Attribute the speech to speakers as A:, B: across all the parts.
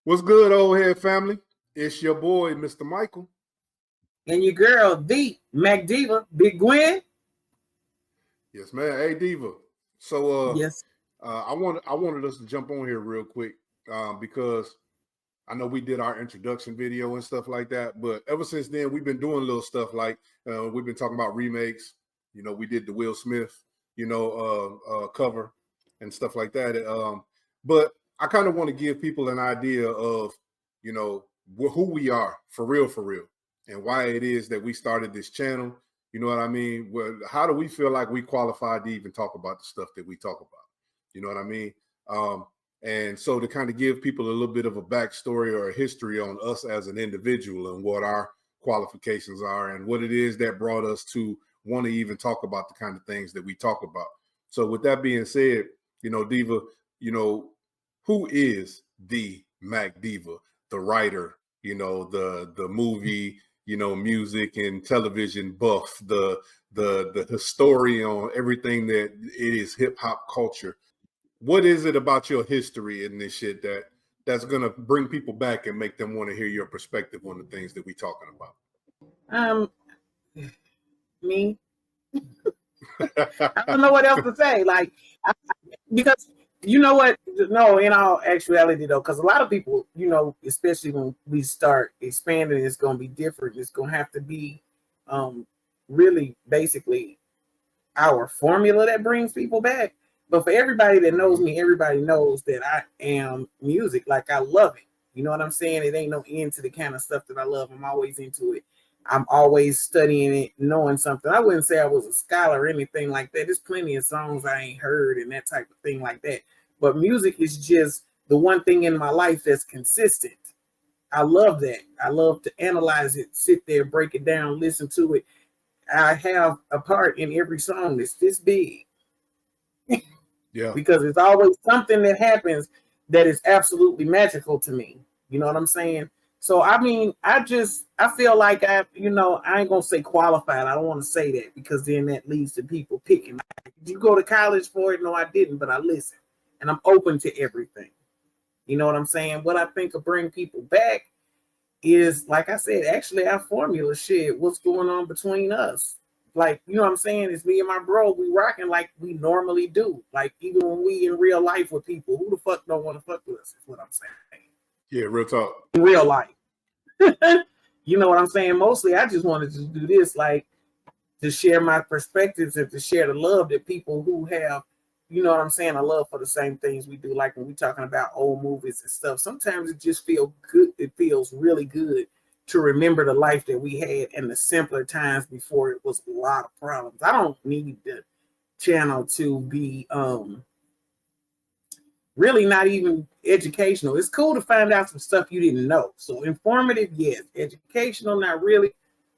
A: What's good, old head family? It's your boy, Mr. Michael.
B: And your girl, the Mac Diva, Big Gwen.
A: Yes, man. Hey, Diva. So
B: Yes.
A: I wanted us to jump on here real quick because I know we did our introduction video and stuff like that. But ever since then, we've been doing little stuff like we've been talking about remakes. You know, we did the Will Smith, cover and stuff like that. But I kind of want to give people an idea of, who we are for real, and why it is that we started this channel. You know what I mean? Well, how do we feel like we qualified to even talk about the stuff that we talk about? You know what I mean? And so to kind of give people a little bit of a backstory or a history on us as an individual and what our qualifications are and what it is that brought us to want to even talk about the kind of things that we talk about. So with that being said, Diva, who is the Mac Diva, the writer, the movie, music and television buff, the historian on everything that it is hip hop culture. What is it about your history in this shit that's gonna bring people back and make them want to hear your perspective on the things that we talking about?
B: Me. I don't know what else to say. Because you know what? No, in all actuality though, because a lot of people, especially when we start expanding, it's gonna be different. It's gonna have to be really basically our formula that brings people back. But for everybody that knows me, everybody knows that I am music. Like I love it. You know what I'm saying? It ain't no end to the kind of stuff that I love. I'm always into it. I'm always studying it, knowing something. I wouldn't say I was a scholar or anything like that. There's plenty of songs I ain't heard and that type of thing like that. But music is just the one thing in my life that's consistent. I love that. I love to analyze it, sit there, break it down, listen to it. I have a part in every song that's this big.
A: Yeah.
B: Because it's always something that happens that is absolutely magical to me. You know what I'm saying? So, I mean, I feel like I ain't going to say qualified. I don't want to say that because then that leads to people picking. Did you go to college for it? No, I didn't, but I listen. And I'm open to everything. You know what I'm saying? What I think will bring people back is, like I said, actually our formula shit. What's going on between us? Like, you know what I'm saying? It's me and my bro. We rocking like we normally do. Like, even when we in real life with people, who the fuck don't want to fuck with us is what I'm saying.
A: Yeah, real talk.
B: In real life. You know what I'm saying? Mostly I just wanted to do this, like, to share my perspectives and to share the love that people who have, you know what I'm saying, a love for the same things we do. Like when we talking about old movies and stuff, sometimes it just feels good. It feels really good to remember the life that we had and the simpler times before it was a lot of problems. I don't need the channel to be really not even educational. It's cool to find out some stuff you didn't know. So informative, yes. Educational, not really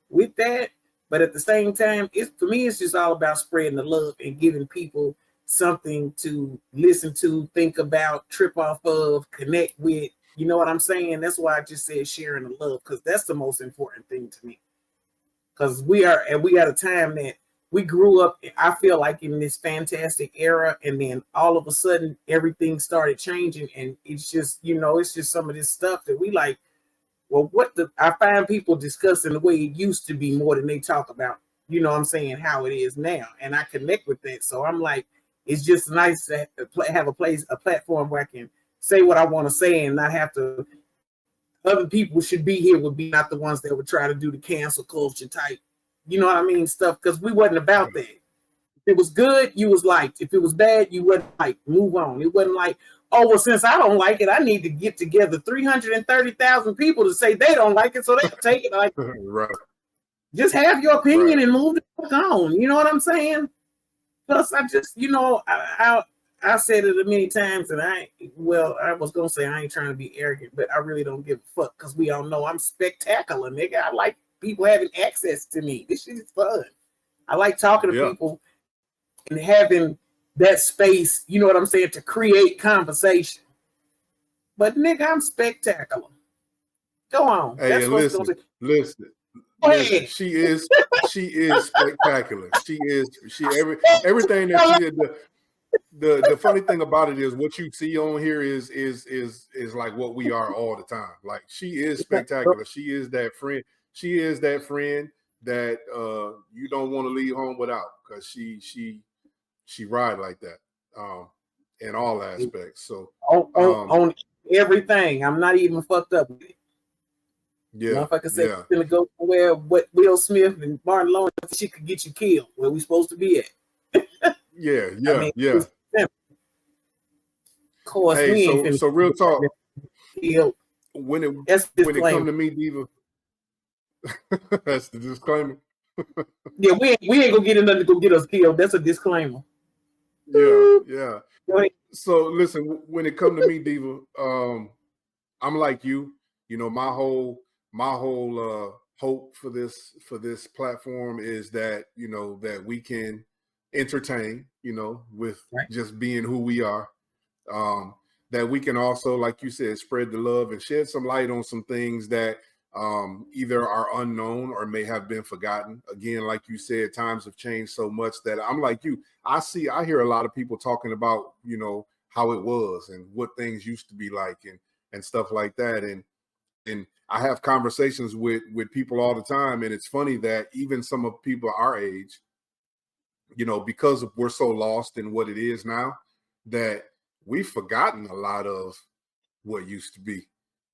B: with that. But at the same time, for me, it's just all about spreading the love and giving people something to listen to, think about, trip off of, connect with. You know what I'm saying? That's why I just said sharing the love, because that's the most important thing to me. Because we at a time that we grew up, I feel like, in this fantastic era, and then all of a sudden everything started changing, and it's just, it's just some of this stuff that we like. Well, I find people discussing the way it used to be more than they talk about, you know what I'm saying, how it is now. And I connect with that. So I'm like, it's just nice to have a platform where I can say what I want to say and not have to. Other people should be here would be not the ones that would try to do the cancel culture type, you know what I mean, stuff, because we wasn't about that. If it was good, you was liked. If it was bad, you wasn't liked. Move on. It wasn't like, oh, well, since I don't like it, I need to get together 330,000 people to say they don't like it, so they'll take it. Like,
A: right.
B: Just have your opinion and move the fuck on. You know what I'm saying? Plus, I just, I said it many times, and I was gonna say I ain't trying to be arrogant, but I really don't give a fuck, because we all know I'm spectacular, nigga. I like people having access to me. This shit is fun. I like talking to people and having that space, you know what I'm saying, to create conversation. But nigga, I'm spectacular. Go on.
A: Hey,
B: that's what's
A: listen.
B: Listen.
A: She is spectacular. Everything that she did. the funny thing about it is what you see on here is like what we are all the time. Like she is spectacular. She is that friend. She is that friend that you don't want to leave home without, because she ride like that in all aspects. So
B: on everything. I'm not even fucked up with it.
A: yeah,
B: Motherfucker said she's gonna go somewhere what Will Smith and Martin Lawrence, she could get you killed where we supposed to be at.
A: yeah.
B: I mean, of course,
A: hey, so real talk.
B: Killed.
A: When it come to me, Diva, that's the disclaimer.
B: Yeah, we ain't gonna get nothing to go get us killed. That's a disclaimer.
A: Yeah. So listen, when it come to me, Diva, I'm like you. You know, my whole hope for this platform is that, you know, that we can entertain, you know, with just being who we are. That we can also, like you said, spread the love and shed some light on some things that either are unknown or may have been forgotten. Again, like you said, times have changed so much that I'm like you. I hear a lot of people talking about, you know, how it was and what things used to be like and stuff like that. And I have conversations with people all the time. And it's funny that even some of people our age, you know, because we're so lost in what it is now, that we've forgotten a lot of what used to be.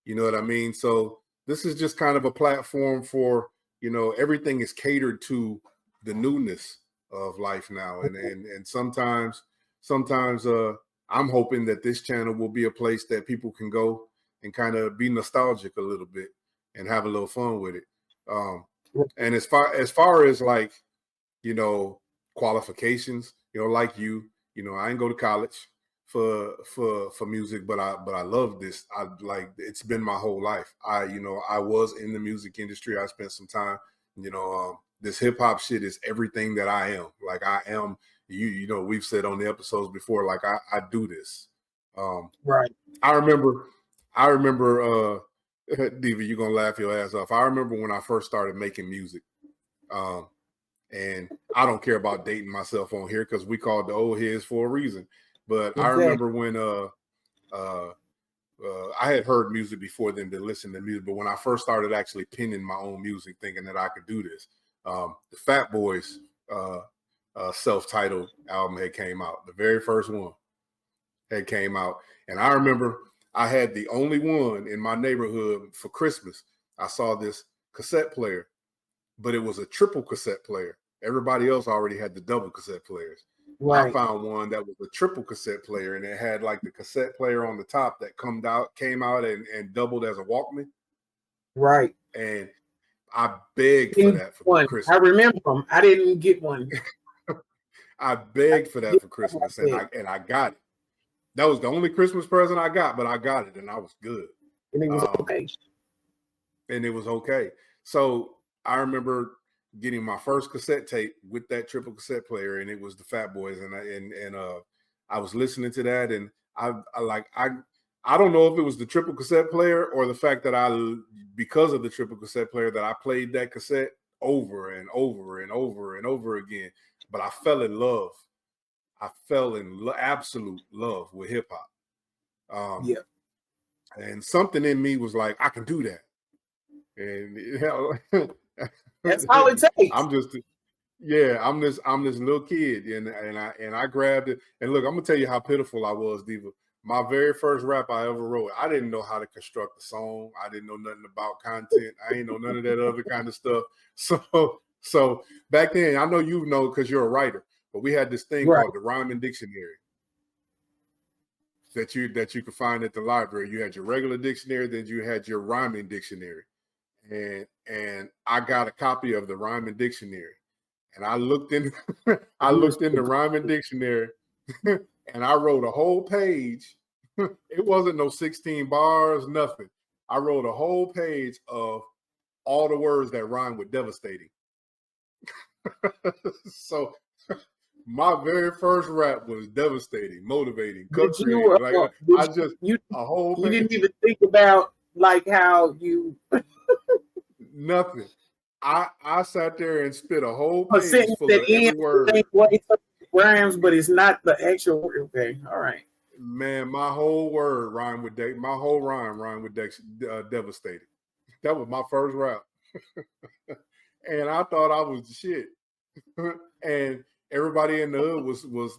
A: You know what I mean? So this is just kind of a platform for, you know, everything is catered to the newness of life now. And sometimes I'm hoping that this channel will be a place that people can go and kind of be nostalgic a little bit and have a little fun with it. And as far as like, you know, qualifications, you know, like you know, I didn't go to college for music, but I love this. I like, it's been my whole life. I was in the music industry. I spent some time, you know, this hip hop shit is everything that I am. Like I am, you know, we've said on the episodes before, like I do this.
B: Right.
A: I remember Diva, you're gonna laugh your ass off. I remember when I first started making music. And I don't care about dating myself on here because we called the old heads for a reason. But I remember when I had heard music before then, to listen to music. But when I first started actually penning my own music, thinking that I could do this, the Fat Boys self-titled album had came out. The very first one had came out. And I remember I had the only one in my neighborhood for Christmas. I saw this cassette player, but it was a triple cassette player. Everybody else already had the double cassette players. Right. I found one that was a triple cassette player, and it had like the cassette player on the top that came out and doubled as a Walkman.
B: Right.
A: And I begged for that for Christmas.
B: I remember them. I didn't get one.
A: I begged for that for Christmas, and I got it. That was the only Christmas present I got, but I got it, and I was good.
B: And it was okay.
A: And it was okay. So I remember getting my first cassette tape with that triple cassette player, and it was the Fat Boys, and I was listening to that, and I don't know if it was the triple cassette player or the fact that because of the triple cassette player, that I played that cassette over and over and over and over again, but I fell in love. I fell in absolute love with hip hop. And something in me was like, I can do that. And you know,
B: that's all it takes.
A: I'm this little kid, and I grabbed it. And look, I'm gonna tell you how pitiful I was, Diva. My very first rap I ever wrote, I didn't know how to construct a song. I didn't know nothing about content. I ain't know none of that other kind of stuff. So back then, I know you know because you're a writer, but we had this thing called the Rhyming Dictionary that you could find at the library. You had your regular dictionary, then you had your Rhyming Dictionary. And I got a copy of the Rhyming Dictionary, and I looked in the Rhyming Dictionary, and I wrote a whole page. It wasn't no 16 bars, nothing. I wrote a whole page of all the words that rhyme with devastating. So my very first rap was devastating, motivating, country.
B: You didn't even think about like how you
A: nothing. I sat there and spit a whole page full of every word.
B: rhymes, but it's not the actual. Okay, all right.
A: Man, my whole word rhymed with my whole rhyme rhymed with devastated. That was my first rap, and I thought I was the shit. And everybody in the hood was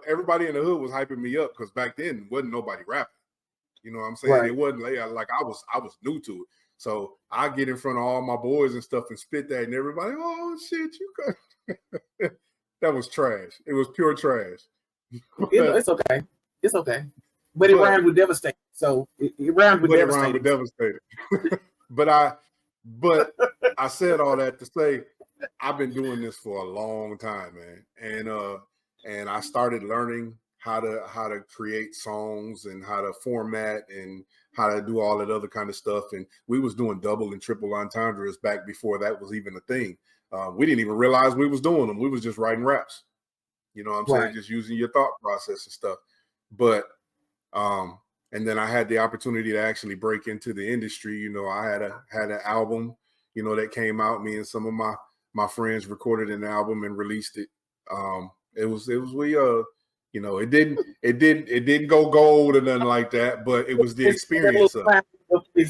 A: everybody in the hood was hyping me up because back then wasn't nobody rapping. You know what I'm saying?
B: Right.
A: It wasn't like I was new to it. So I get in front of all my boys and stuff and spit that, and everybody, oh shit, you got that was trash. It was pure trash.
B: It's okay. It's okay. But it rhymed with devastated. So it rhymed with
A: devastated. But I said all that to say I've been doing this for a long time, man. And I started learning how to create songs and how to format and how to do all that other kind of stuff. And we was doing double and triple entendres back before that was even a thing. We didn't even realize we was doing them. We was just writing raps. You know what I'm saying? Just using your thought process and stuff. But and then I had the opportunity to actually break into the industry. You know, I had an album, you know, that came out. Me and some of my friends recorded an album and released it. You know, it didn't go gold or nothing like that, but it was the experience of
B: it.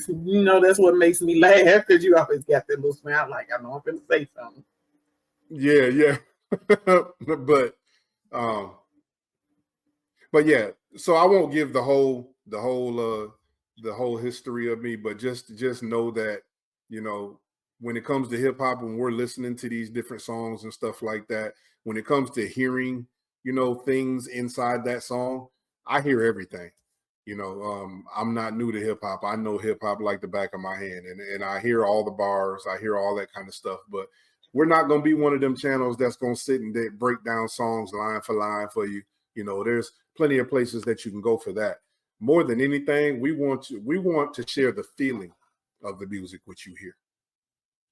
B: You know, that's what makes me laugh because you always got that little smile like I know I'm gonna say something.
A: Yeah. But yeah, so I won't give the whole history of me, but just know that, you know, when it comes to hip hop, when we're listening to these different songs and stuff like that, when it comes to hearing, you know, things inside that song, I hear everything. You know, I'm not new to hip hop. I know hip hop like the back of my hand, and I hear all the bars, I hear all that kind of stuff. But we're not going to be one of them channels that's going to sit and break down songs line for line for you. You know, there's plenty of places that you can go for that. More than anything, we want to share the feeling of the music which you hear.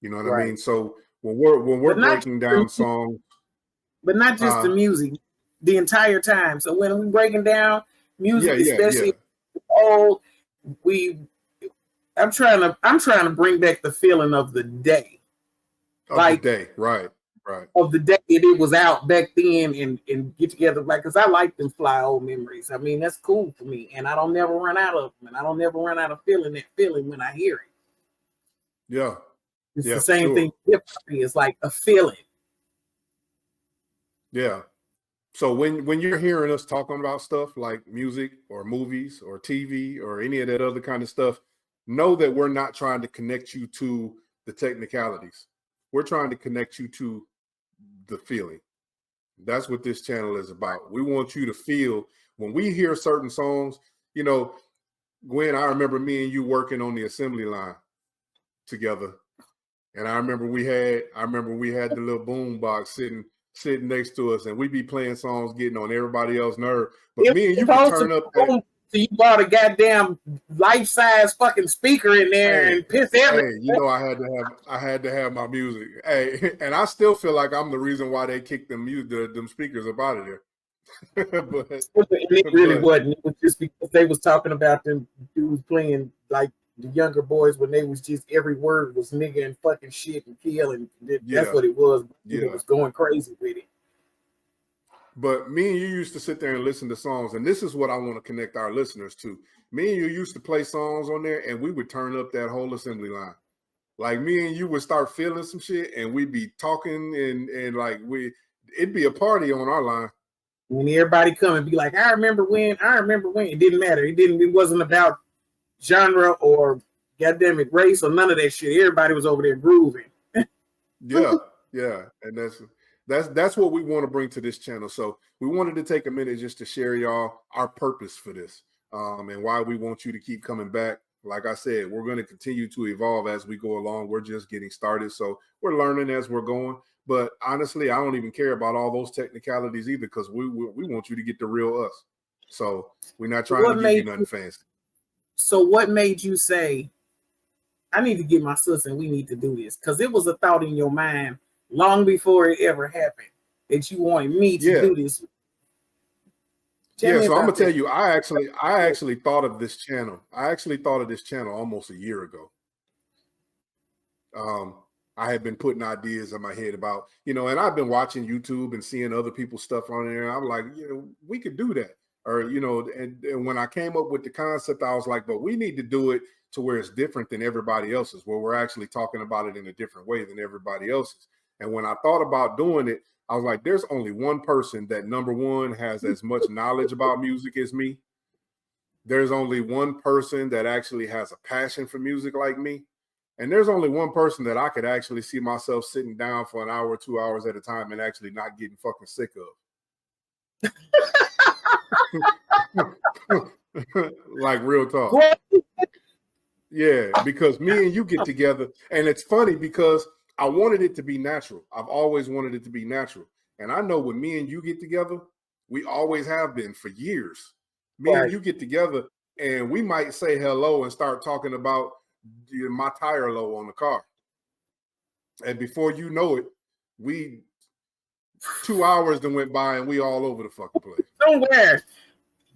A: You know what I mean? So when we're breaking down songs,
B: but not just the music, the entire time. So when we're breaking down music, especially old, I'm trying to bring back the feeling of the day.
A: Right.
B: Of the day that it was out back then and get together, like, because I like them fly old memories. I mean, that's cool for me, and I don't never run out of them, and I don't never run out of feeling that feeling when I hear it.
A: Yeah.
B: It's the same thing. It's like a feeling.
A: Yeah. So when you're hearing us talking about stuff like music or movies or TV or any of that other kind of stuff, know that we're not trying to connect you to the technicalities. We're trying to connect you to the feeling. That's what this channel is about. We want you to feel when we hear certain songs. You know, Gwen, I remember me and you working on the assembly line together. And I remember we had the little boom box sitting next to us, and we'd be playing songs, getting on everybody else's nerve. But me and you could turn up.
B: So you bought a goddamn life-size fucking speaker in there and piss everything.
A: Hey, you know, I had to have my music. Hey, and I still feel like I'm the reason why they kicked them speakers up out of there.
B: It really wasn't. It was just because they was talking about them dudes playing like the younger boys when they was just every word was nigga and fucking shit and kill, and that's what it was. It was going crazy with it.
A: But me and you used to sit there and listen to songs, and this is what I want to connect our listeners to. Me and you used to play songs on there, and we would turn up that whole assembly line. Like me and you would start feeling some shit, and we'd be talking, and like it'd be a party on our line.
B: When everybody come and be like, I remember when. It didn't matter. It wasn't about genre or goddamn it race or none of that shit. Everybody was over there grooving.
A: Yeah, and that's what we want to bring to this channel. So we wanted to take a minute just to share y'all our purpose for this, and why we want you to keep coming back. Like I said, we're going to continue to evolve as we go along. We're just getting started, so we're learning as we're going. But honestly, I don't even care about all those technicalities either, because we want you to get the real us. So we're not trying to give you nothing fancy.
B: So what made you say, I need to get my sister and we need to do this? Because it was a thought in your mind long before it ever happened that you wanted me to do this.
A: So I'm gonna tell you, I actually thought of this channel. I actually thought of this channel almost a year ago. I had been putting ideas in my head about, and I've been watching YouTube and seeing other people's stuff on there. And I'm like, we could do that. Or, and when I came up with the concept, I was like, but we need to do it to where it's different than everybody else's, where we're actually talking about it in a different way than everybody else's. And when I thought about doing it, I was like, there's only one person that, number one, has as much knowledge about music as me. There's only one person that actually has a passion for music like me. And there's only one person that I could actually see myself sitting down for an hour, 2 hours at a time and actually not getting fucking sick of. Like real talk. Yeah, because me and you get together, and it's funny because I wanted it to be natural. I've always wanted it to be natural. And I know when me and you get together, we always have been for years. Me and you get together and we might say hello and start talking about my tire low on the car. And before you know it, 2 hours then went by and we all over the fucking place.
B: Somewhere.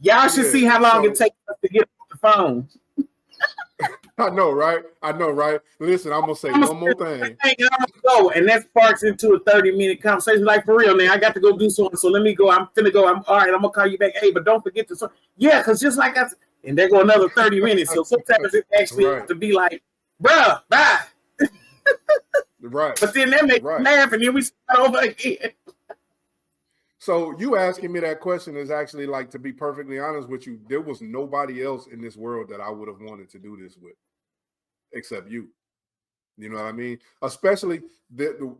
B: Y'all should see how long it takes us to get off the phone.
A: I know, right? Listen, I'm gonna say one more thing.
B: I'm gonna go, and that sparks into a 30-minute conversation. Like, for real, man, I got to go do something, so let me go. I'm finna go. I'm all right. I'm gonna call you back. Hey, but don't forget to. Yeah, because just like I said, and there go another 30 minutes. So sometimes it actually has to be like, bruh, bye.
A: Right.
B: But then that makes me laugh, and then we start over again.
A: So you asking me that question is actually, like, to be perfectly honest with you, there was nobody else in this world that I would have wanted to do this with, except you. You know what I mean? Especially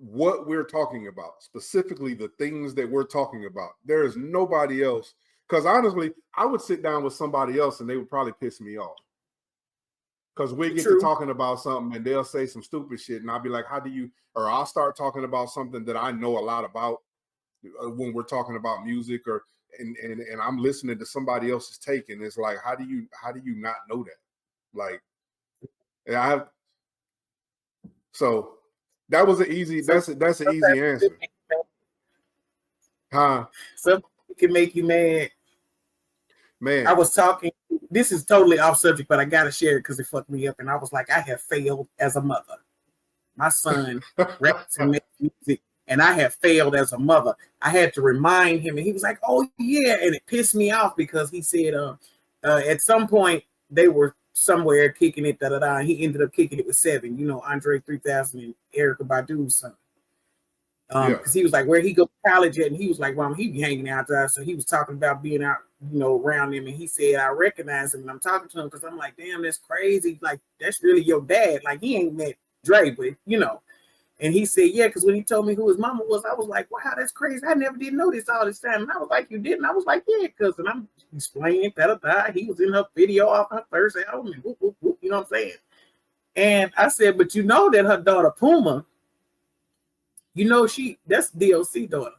A: what we're talking about, specifically the things that we're talking about. There is nobody else. Because honestly, I would sit down with somebody else and they would probably piss me off. Because we get to talking about something and they'll say some stupid shit and I'll be like, or I'll start talking about something that I know a lot about when we're talking about music, and I'm listening to somebody else's take, and it's like, how do you not know that? Like, so that was an easy. That's an easy answer. Huh?
B: Something can make you mad.
A: Man,
B: I was talking. This is totally off subject, but I gotta share it because it fucked me up. And I was like, I have failed as a mother. My son raps and makes music, and I have failed as a mother. I had to remind him, and he was like, "Oh yeah," and it pissed me off because he said, at some point they were somewhere kicking it, and he ended up kicking it with 7. You know, Andre 3000 and Erykah Badu's son. Because he was like, where he go to college at, and he was like, well, he be hanging out there. So he was talking about being out, around him, and he said, I recognize him, and I'm talking to him because I'm like, damn, that's crazy. Like, that's really your dad. Like, he ain't met Dre, but And he said, yeah, because when he told me who his mama was, I was like, wow, that's crazy. I never did know this all this time. And I was like, you didn't? I was like, yeah, because, and I'm explaining that he was in her video off her first album, and whoop, whoop, whoop, you know what I'm saying? And I said, but you know that her daughter Puma, that's DOC daughter.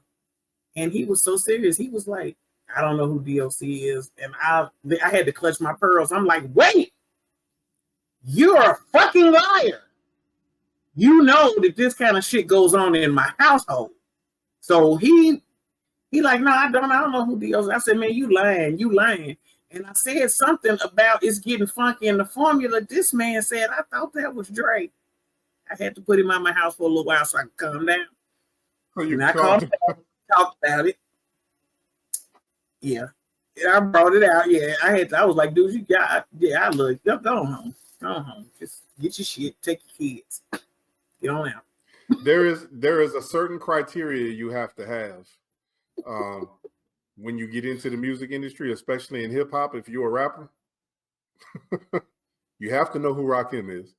B: And he was so serious. He was like, I don't know who DOC is. And I had to clutch my pearls. I'm like, wait, you're a fucking liar. You know that this kind of shit goes on in my household. So he like, no, I don't know who DOC is. I said, man, you lying. And I said something about it's getting funky in the formula. This man said, I thought that was Dre. I had to put him out of my house for a little while so I could calm down. And I called him back, talked about it. Yeah. And I brought it out. Yeah. I was like, dude, I love you. Go home. Just get your shit, take your kids. Get on out.
A: There is a certain criteria you have to have when you get into the music industry, especially in hip hop. If you're a rapper, you have to know who Rakim is.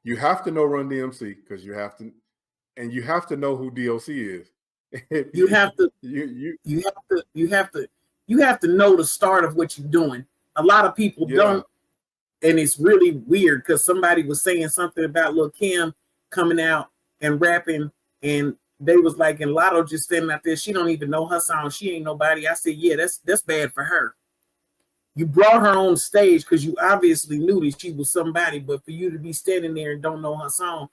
A: You have to know Run DMC because you have to know who DOC is.
B: You have to know the start of what you're doing. A lot of people don't, and it's really weird because somebody was saying something about Lil' Kim coming out and rapping, and they was like, and Lotto just standing out there, she don't even know her song, she ain't nobody. I said, yeah, that's bad for her. You brought her on stage because you obviously knew that she was somebody, but for you to be standing there and don't know her song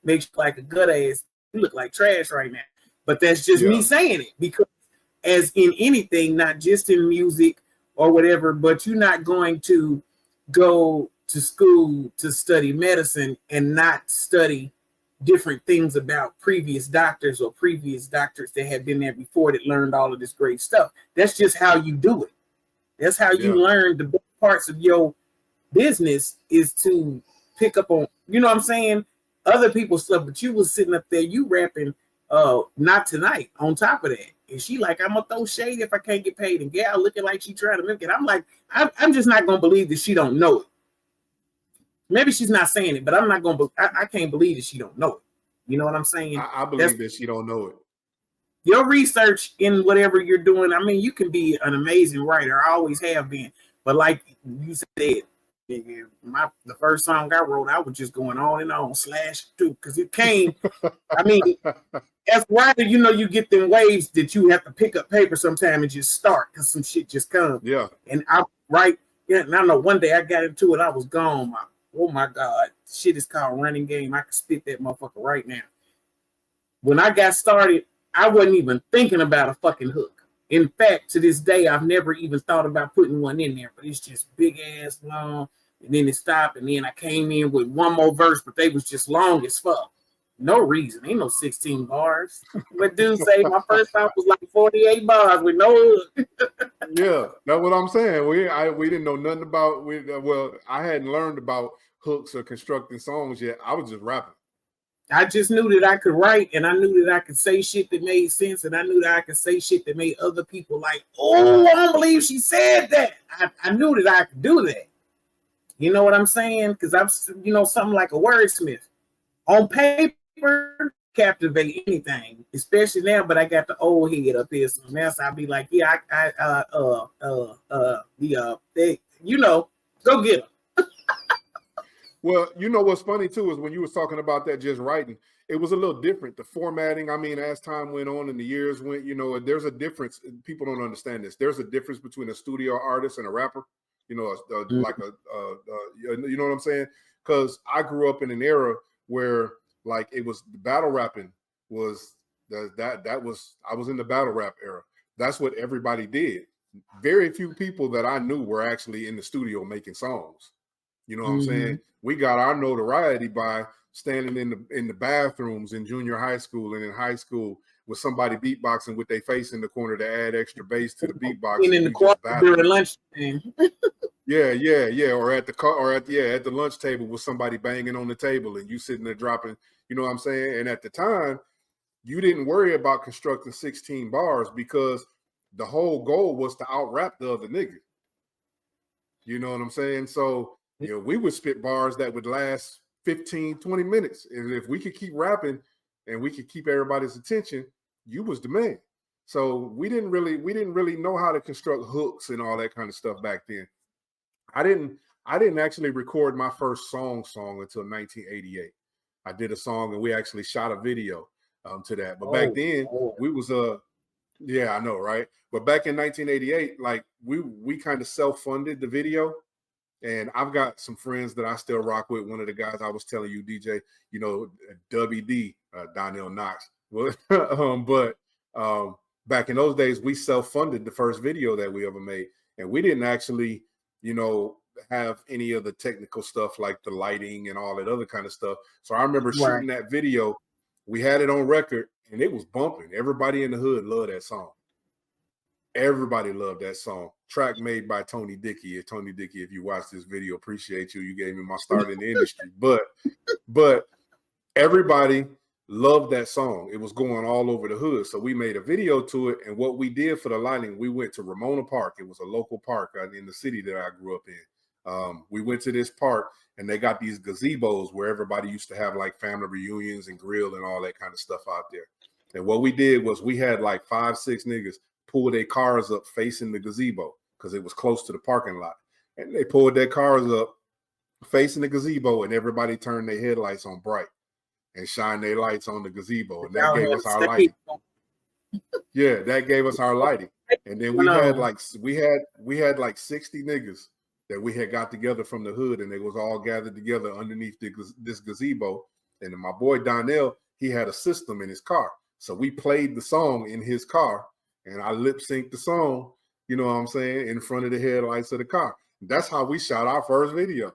B: makes you like a good ass. You look like trash right now. But that's just me saying it, because as in anything, not just in music or whatever, but you're not going to go to school to study medicine and not study different things about previous doctors or previous doctors that had been there before that learned all of this great stuff. That's just how you do it. That's how you learn the best parts of your business, is to pick up on, you know what I'm saying, other people's stuff. But you was sitting up there, you rapping Not Tonight on top of that. And she like, I'm gonna throw shade if I can't get paid. And Gal looking like she trying to mimic it. I'm like, I'm just not gonna believe that she don't know it. Maybe she's not saying it, but I'm not gonna. I can't believe that she don't know it. You know what I'm saying?
A: I believe that she don't know it.
B: Your research in whatever you're doing. I mean, you can be an amazing writer. I always have been. But like you said, the first song I wrote, I was just going on and on /2 because it came. I mean, as a writer, you know, you get them waves that you have to pick up paper sometime and just start because some shit just comes.
A: Yeah.
B: And I write. Yeah, and I know one day I got into it, I was gone. Oh my God, shit is called Running Game. I can spit that motherfucker right now. When I got started, I wasn't even thinking about a fucking hook. In fact, to this day, I've never even thought about putting one in there, but it's just big ass long. And then it stopped, and then I came in with one more verse, but they was just long as fuck. No reason. Ain't no 16 bars. But dude say my first song was like 48 bars with no hook.
A: Yeah, that's what I'm saying. We didn't know nothing about. Well, I hadn't learned about hooks or constructing songs yet. I was just rapping.
B: I just knew that I could write, and I knew that I could say shit that made sense, and I knew that I could say shit that made other people like, oh, I don't believe she said that. I knew that I could do that. You know what I'm saying? Because I'm, you know, something like a wordsmith. On paper, captivate anything, especially now, but I got the old head up here, so now I'll be like, yeah, you know, go get them.
A: Well, you know what's funny too is when you was talking about that just writing, it was a little different. The formatting, I mean, as time went on and the years went, you know, there's a difference. People don't understand this. There's a difference between a studio artist and a rapper. You know, like you know what I'm saying? Because I grew up in an era where like it was battle rapping was that was I was in the battle rap era. That's what everybody did. Very few people that I knew were actually in the studio making songs. You know what I'm saying? We got our notoriety by standing in the bathrooms in junior high school and in high school with somebody beatboxing with their face in the corner to add extra bass to the beatbox.
B: In the corner during lunch.
A: Yeah. Or at the lunch table with somebody banging on the table and you sitting there dropping. You know what I'm saying? And at the time, you didn't worry about constructing 16 bars because the whole goal was to out rap the other nigga. You know what I'm saying? So, you know, we would spit bars that would last 15, 20 minutes. And if we could keep rapping and we could keep everybody's attention, you was the man. So we didn't really know how to construct hooks and all that kind of stuff back then. I didn't actually record my first song until 1988. I did a song and we actually shot a video to that. But back then we was yeah, I know, right? But back in 1988, like we kind of self-funded the video. And I've got some friends that I still rock with. One of the guys I was telling you, DJ, you know, WD, Donnell Knox. But back in those days, we self-funded the first video that we ever made. And we didn't actually, you know, have any of the technical stuff like the lighting and all that other kind of stuff. So I remember shooting that video. We had it on record and it was bumping. Everybody in the hood loved that song. Everybody loved that song. Track made by Tony Dickey. Tony Dickey, if you watch this video, appreciate you. You gave me my start in the industry. But everybody loved that song. It was going all over the hood. So we made a video to it. And what we did for the lighting, we went to Ramona Park. It was a local park in the city that I grew up in. We went to this park and they got these gazebos where everybody used to have like family reunions and grill and all that kind of stuff out there. And what we did was we had like 5, 6 niggas pull their cars up facing the gazebo because it was close to the parking lot. And they pulled their cars up facing the gazebo and everybody turned their headlights on bright and shine their lights on the gazebo. And that gave us our lighting. Yeah, that gave us our lighting. And then we had like 60 niggas that we had got together from the hood and they was all gathered together underneath this gazebo. And then my boy Donnell, he had a system in his car. So we played the song in his car and I lip synced the song, you know what I'm saying, in front of the headlights of the car. That's how we shot our first video.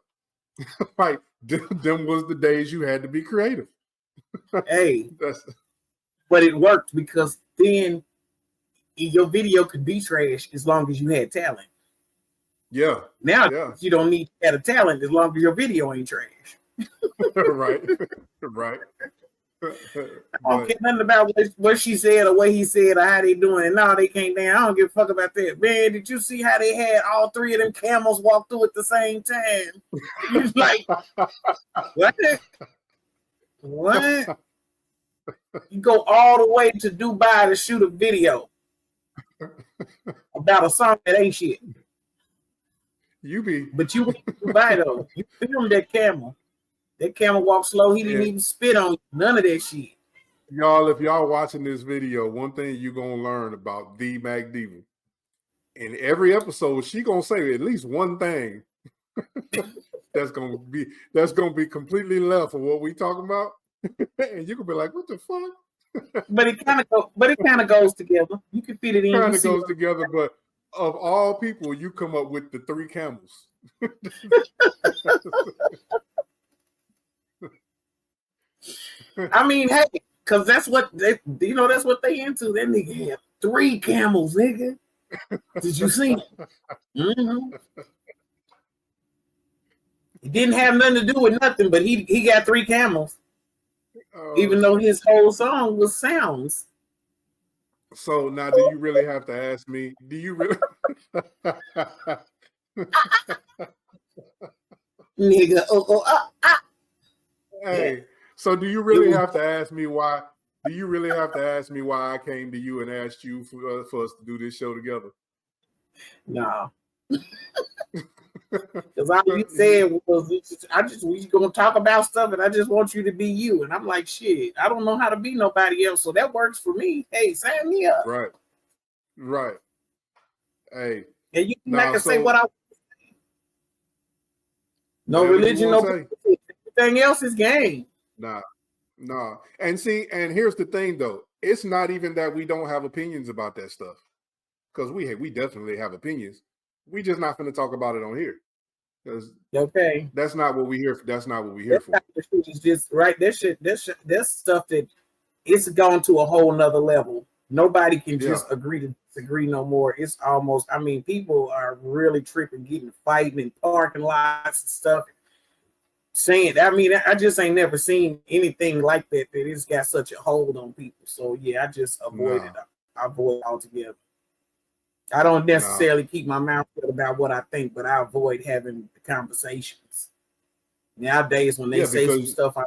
A: Right. Them was the days you had to be creative.
B: Hey,
A: That's
B: but it worked because then your video could be trash as long as you had talent.
A: yeah.
B: Now
A: Yeah.
B: you don't need to have a talent as long as your video ain't trash.
A: Right. Right.
B: I don't care nothing about what she said or what he said or how they doing it. No, they can't dance. I don't give a fuck about that. Man, did you see how they had all three of them camels walk through at the same time? You was like, what? What? You go all the way to Dubai to shoot a video about a song that ain't shit.
A: You be
B: But you went to Dubai though. You filmed that camel. That camel walked slow. He didn't even spit on you. None of that shit.
A: y'all. If y'all watching this video, one thing you gonna learn about the Mac Diva. In every episode, she gonna say at least one thing that's gonna be completely left of what we talking about, and you can be like, "What the fuck?"
B: But it kind of goes together. You can fit it in.
A: Kind of goes together, but of all people, you come up with the three camels.
B: I mean, hey, because that's what they into. That nigga had 3 camels, nigga. Did you see? Mm-hmm. It didn't have nothing to do with nothing, but he got 3 camels, even though his whole song was sounds.
A: So now, do you really have to ask me? Do you really?
B: Nigga,
A: Hey, so do you really have to ask me why? Do you really have to ask me why I came to you and asked you for us to do this show together?
B: no. Because all you said was, we gonna talk about stuff, and I just want you to be you. And I'm like, shit, I don't know how to be nobody else, so that works for me. Hey, sign me up.
A: Right, right. Hey,
B: and you can say what I want. No
A: whatever you
B: religion,
A: wanna
B: no
A: say.
B: politics. Everything else is game.
A: Nah. And see, and here's the thing though. It's not even that we don't have opinions about that stuff. Because we definitely have opinions. We just not going to talk about it on here. Because
B: Okay,
A: that's not what we here for. That's not what we here for.
B: It's just right. That's stuff that it's gone to a whole nother level. Nobody can just agree to disagree no more. It's almost, I mean, people are really tripping, getting fighting in parking lots and stuff. Saying, I mean, I just ain't never seen anything like that. That it's got such a hold on people. So yeah, I just avoid it. I avoid altogether. I don't necessarily keep my mouth shut about what I think, but I avoid having the conversations. Nowadays, when they say some stuff,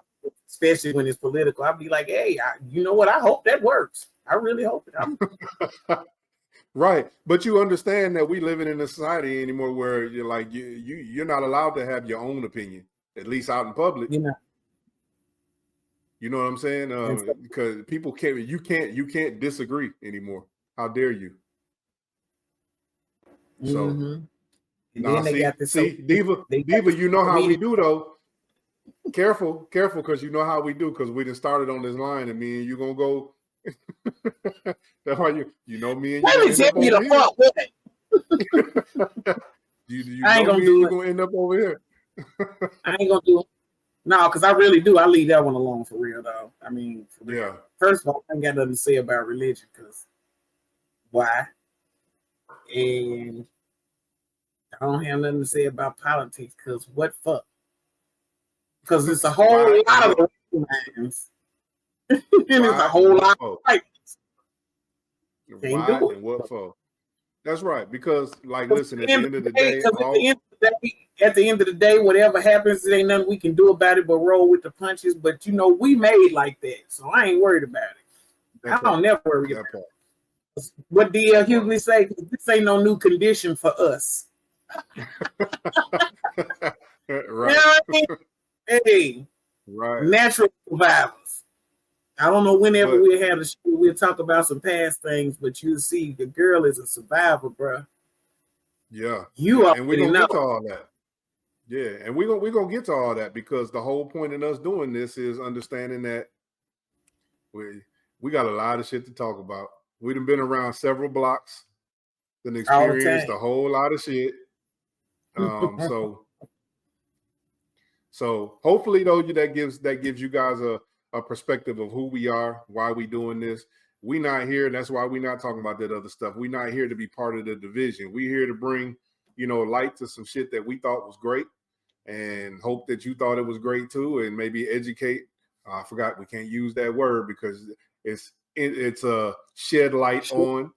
B: especially when it's political, I'll be like, hey, you know what? I hope that works. I really hope it.
A: Right. But you understand that we living in a society anymore where you're like, you're not allowed to have your own opinion, at least out in public.
B: You know.
A: You know what I'm saying? Because people you can't disagree anymore. How dare you? So
B: now
A: Diva, you know how we do though. Careful, because you know how we do, because we just started on this line, and me and you gonna go. That's why you know me and you.
B: Let me tell you the fuck with it.
A: I ain't gonna do it. You're gonna end up over here.
B: I ain't gonna do it. No, because I really do. I leave that one alone for real, though. I mean,
A: yeah.
B: First of all, I ain't got nothing to say about religion, because why? And I don't have nothing to say about politics, because what fuck? Because it's a whole lot of minds. And it's a whole lot of fights.
A: Why and what for? That's right. Because, like, listen, at the end of the day,
B: at the end of the day, whatever happens, it ain't nothing we can do about it but roll with the punches. But you know, we made like that, so I ain't worried about it. I don't never worry about it. What D.L. Hughley say? This ain't no new condition for us.
A: Right.
B: You know what I mean? Hey,
A: right.
B: Natural survivors. I don't know whenever we have a show, we'll talk about some past things, but you'll see the girl is a survivor, bro.
A: Yeah.
B: You are,
A: and we're gonna get to all that. Yeah, and we're gonna get to all that, because the whole point in us doing this is understanding that we got a lot of shit to talk about. We done been around several blocks and experienced a whole lot of shit. So So hopefully, though, that gives you guys a perspective of who we are, why we doing this. We not here, and that's why we not talking about that other stuff. We not here to be part of the division. We here to bring, light to some shit that we thought was great, and hope that you thought it was great too, and maybe educate. I forgot we can't use that word because it's a shed light on.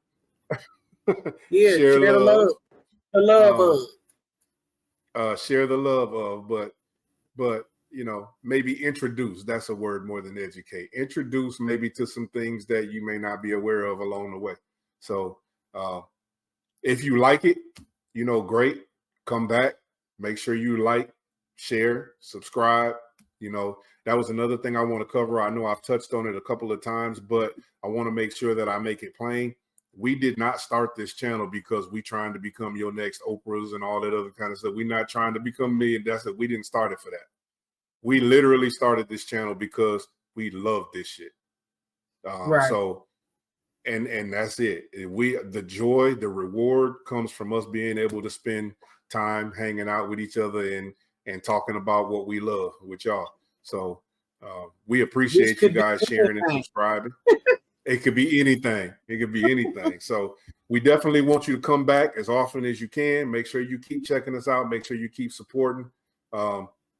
B: Yeah, share the love. The love of.
A: Share the love of, but maybe introduce. That's a word more than educate. Introduce maybe to some things that you may not be aware of along the way. So if you like it, great. Come back. Make sure you like, share, subscribe. That was another thing I want to cover. I know I've touched on it a couple of times, but I want to make sure that I make it plain. We did not start this channel because we trying to become your next Oprahs and all that other kind of stuff. We're not trying to become me, and that's it. We didn't start it for that. We literally started this channel because we love this shit.
B: Right.
A: So, and that's it. The joy, the reward comes from us being able to spend time hanging out with each other and talking about what we love with y'all. So we appreciate you guys sharing and subscribing. It could be anything. It could be anything. So we definitely want you to come back as often as you can. Make sure you keep checking us out. Make sure you keep supporting.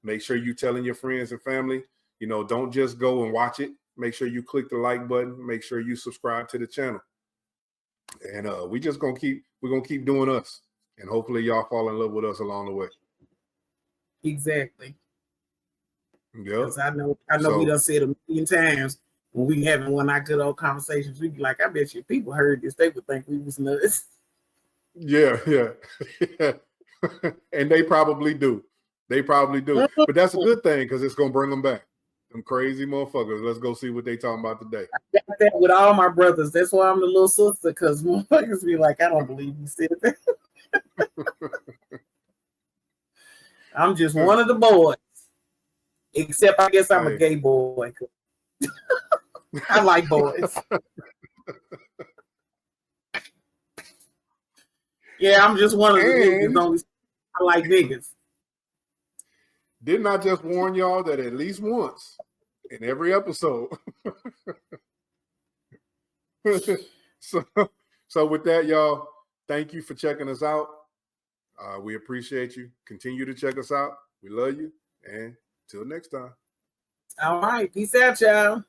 A: Make sure you telling your friends and family. Don't just go and watch it. Make sure you click the like button. Make sure you subscribe to the channel. And we're gonna keep doing us. And hopefully y'all fall in love with us along the way.
B: Exactly.
A: Yeah.
B: Because I know we done said a million times when we having one of our good old conversations, we be like, I bet you people heard this, they would think we was nuts.
A: Yeah. And they probably do. But that's a good thing because it's gonna bring them back. Them crazy motherfuckers. Let's go see what they talking about today.
B: I got that with all my brothers. That's why I'm the little sister, because motherfuckers be like, I don't believe you said that. I'm just one of the boys. Except I guess I'm a gay boy. I like boys. Yeah, I'm just one of the niggas. I like niggas.
A: Didn't I just warn y'all that at least once in every episode? So with that, y'all, thank you for checking us out. We appreciate you. Continue to check us out. We love you. And till next time.
B: All right. Peace out, y'all.